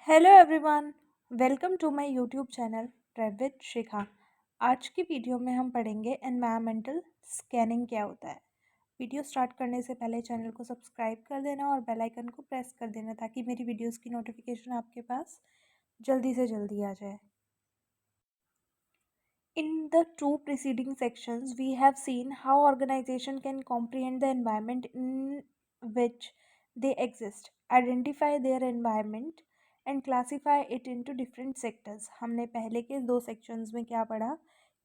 Hello everyone, welcome to my YouTube channel travel with Shikha. आज की video में हम पढ़ेंगे एनवायरमेंटल स्कैनिंग क्या होता है। वीडियो स्टार्ट करने से पहले चैनल को सब्सक्राइब कर देना और बेल आइकन को प्रेस कर देना ताकि मेरी वीडियोस की नोटिफिकेशन आपके पास जल्दी से जल्दी आ जाए। In the two preceding sections, we have seen how organization can comprehend the environment in which they exist, identify their environment and classify it into different sectors. हमने पहले के दो sections में क्या पढ़ा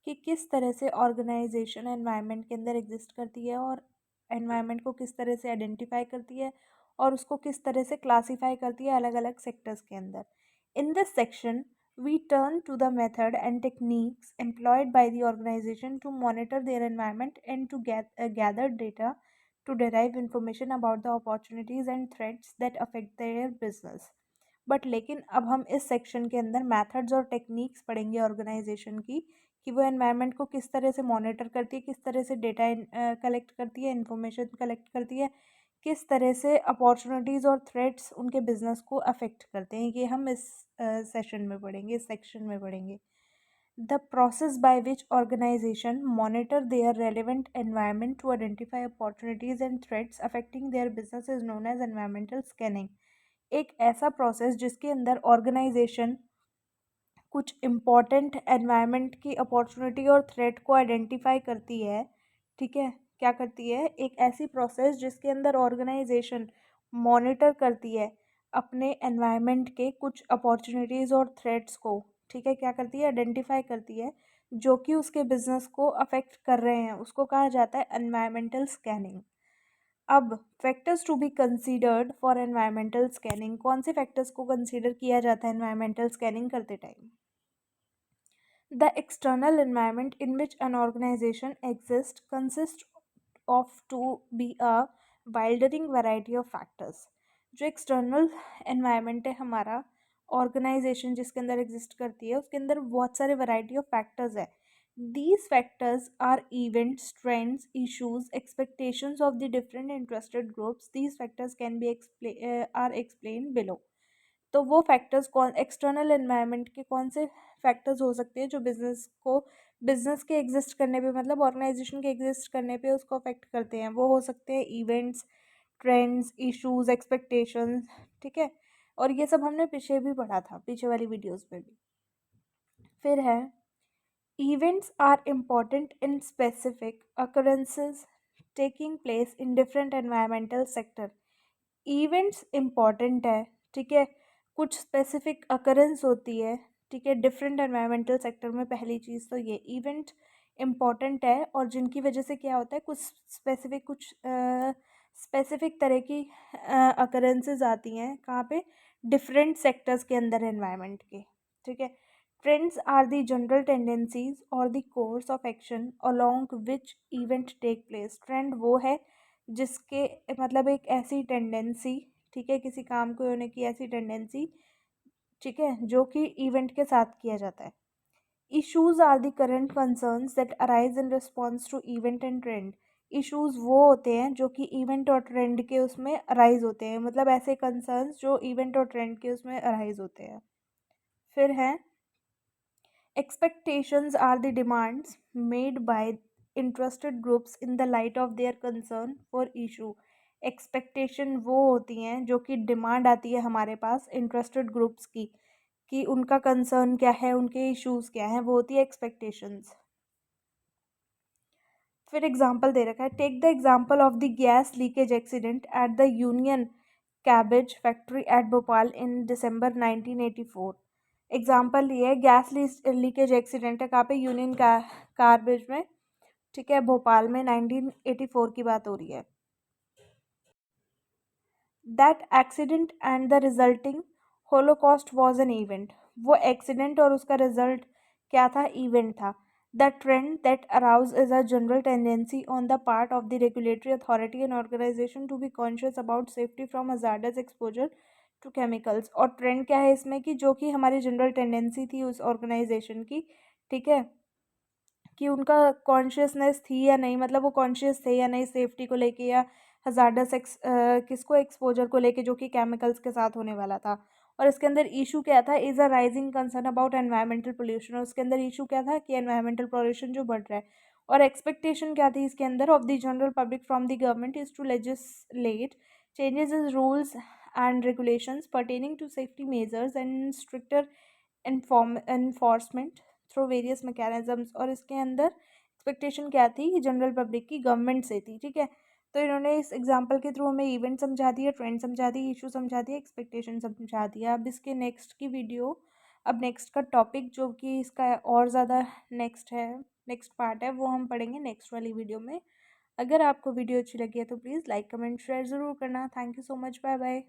कि किस तरह से organization environment के अंदर exist करती है और environment को किस तरह से identify करती है और उसको किस तरह से classify करती है अलग अलग sectors के अंदर. In this section, we turn to the method and techniques employed by the organization to monitor their environment and to gather data to derive information about the opportunities and threats that affect their business. But लेकिन अब हम इस section के अंदर methods और techniques पढ़ेंगे organisation की कि वो एनवायरनमेंट को किस तरह से मॉनिटर करती है, किस तरह से डेटा कलेक्ट करती है, इंफॉर्मेशन कलेक्ट करती है, किस तरह से अपॉर्चुनिटीज़ और थ्रेट्स उनके बिजनेस को अफेक्ट करते हैं। ये हम इस सेशन में पढ़ेंगे, इस सेक्शन में पढ़ेंगे। The process by which organization monitor their relevant environment to identify opportunities and threats affecting their business is known as environmental scanning. एक ऐसा प्रोसेस जिसके अंदर ऑर्गेनाइजेशन कुछ इम्पॉर्टेंट एनवायरनमेंट की अपॉर्चुनिटी और थ्रेट को आइडेंटिफाई करती है। ठीक है, क्या करती है? एक ऐसी प्रोसेस जिसके अंदर ऑर्गेनाइजेशन मॉनिटर करती है अपने एनवायरनमेंट के कुछ अपॉर्चुनिटीज़ और थ्रेट्स को। ठीक है, क्या करती है? आइडेंटिफाई करती है जो कि उसके बिजनेस को अफेक्ट कर रहे हैं, उसको कहा जाता है एनवायरमेंटल स्कैनिंग। अब factors to be considered for environmental scanning, कौन से फैक्टर्स को कंसीडर किया जाता है एनवायरमेंटल स्कैनिंग करते time? The external environment in which an organization exists consists of to be a wildering variety of factors. जो external environment है हमारा, ऑर्गेनाइजेशन जिसके अंदर एग्जिस्ट करती है उसके अंदर बहुत सारे वैरायटी ऑफ फैक्टर्स है. These factors are events, trends, issues, expectations of the different interested groups. These factors can be are explained below. तो वो फैक्टर्स कौन, एक्सटर्नल एनवायरनमेंट के कौन से फैक्टर्स हो सकते हैं जो बिजनेस के एग्जिस्ट करने पे, मतलब ऑर्गेनाइजेशन के एग्जिस्ट करने पे उसको अफेक्ट करते हैं? वो हो सकते हैं इवेंट्स, ट्रेंड्स, इश्यूज, एक्सपेक्टेशंस. ठीक है, और ये सब हमने पीछे भी पढ़ा था, पीछे वाली वीडियोस में भी. फिर है events are important in specific occurrences taking place in different environmental sector. Events important है, ठीक है, कुछ स्पेसिफिक अकरेंस होती है, ठीक है, डिफरेंट एनवायरमेंटल सेक्टर में. पहली चीज़ तो ये इवेंट इम्पॉर्टेंट है और जिनकी वजह से क्या होता है, कुछ स्पेसिफिक तरह की अकरेंसेस आती हैं. कहाँ पे? डिफरेंट सेक्टर्स के अंदर एनवायरनमेंट के. ठीक है. Trends are the general tendencies और the course of action along which event take place. Trend वो है जिसके मतलब एक ऐसी टेंडेंसी, ठीक है, किसी काम को होने की ऐसी टेंडेंसी, ठीक है, जो कि इवेंट के साथ किया जाता है. Issues are the current concerns that arise in response to event and trend. Issues वो होते हैं जो कि इवेंट और ट्रेंड के उसमें अराइज होते हैं, मतलब ऐसे कंसर्न्स जो इवेंट और ट्रेंड के उसमें अराइज होते हैं. फिर है expectations are the demands made by interested groups in the light of their concern for issue. Expectation वो होती हैं जो कि डिमांड आती है हमारे पास इंटरेस्टेड ग्रुप्स की कि उनका कंसर्न क्या है, उनके इश्यूज क्या हैं, वो होती है एक्सपेक्टेशंस. फिर एग्जांपल दे रखा है, take the example of the gas leakage accident at the Union Carbide factory at Bhopal in December 1984. Example ये है, गैस लीकेज एक्सीडेंट है कहाँ पे? यूनियन कार्बेज में. ठीक है, भोपाल में 1984 की बात हो रही है. That accident and the resulting holocaust was an event. वो एक्सीडेंट और उसका रिजल्ट क्या था? इवेंट था. The trend that arouse is a general tendency on the part of the regulatory authority and organization to be conscious about safety from hazardous exposure to chemicals. और trend क्या है इसमें कि जो कि हमारी जनरल टेंडेंसी थी उस ऑर्गेनाइजेशन की, ठीक है, कि उनका कॉन्शियसनेस थी या नहीं, मतलब वो कॉन्शियस थे या नहीं सेफ्टी को लेके या हजार्डस किसको एक्सपोजर को लेके जो कि केमिकल्स के साथ होने वाला था. और इसके अंदर इशू क्या था, is a rising concern about environmental pollution, और उसके अंदर इशू क्या था कि एनवायरमेंटल पोल्यूशन जो बढ़ रहा है। और एक्सपेक्टेशन क्या थी इसके अंदर, of the general public from the government is to legislate changes in rules and regulations pertaining to safety measures and stricter enforcement through various mechanisms। और इसके अंदर एक्सपेक्टेशन क्या थी, जनरल पब्लिक की गवर्नमेंट से थी, ठीक है। तो इन्होंने इस एग्जांपल के थ्रू हमें इवेंट समझा दिया, ट्रेंड समझा दी, इशू समझा दिया, एक्सपेक्टेशन समझा दिया। अब इसके नेक्स्ट की वीडियो, अब नेक्स्ट का टॉपिक जो कि इसका और ज़्यादा नेक्स्ट है, नेक्स्ट पार्ट है, वो हम पढ़ेंगे नेक्स्ट वाली वीडियो में। अगर आपको वीडियो अच्छी लगी है तो प्लीज़ लाइक कमेंट शेयर ज़रूर करना। Thank you so much, bye bye.